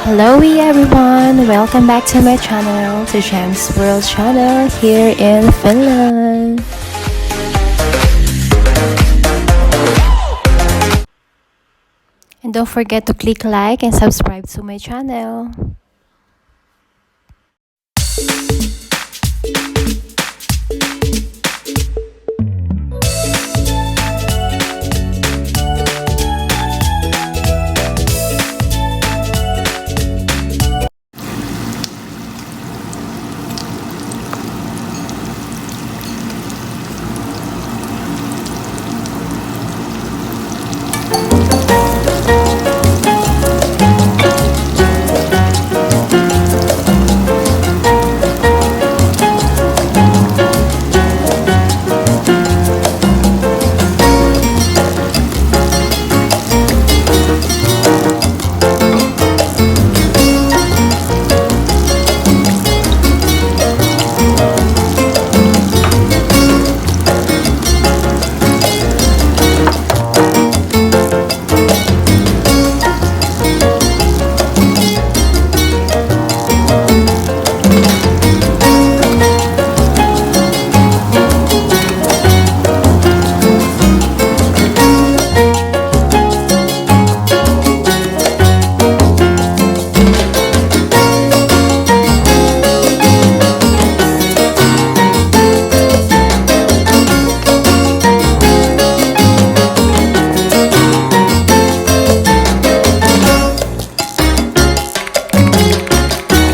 Hello everyone! Welcome back to my channel, to Gem's World channel here in Finland. And don't forget to click like and subscribe to my channel.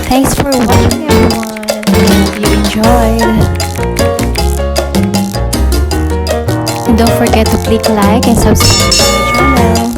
Thanks for watching everyone. Hope you enjoyed. And don't forget to click like and subscribe to my channel.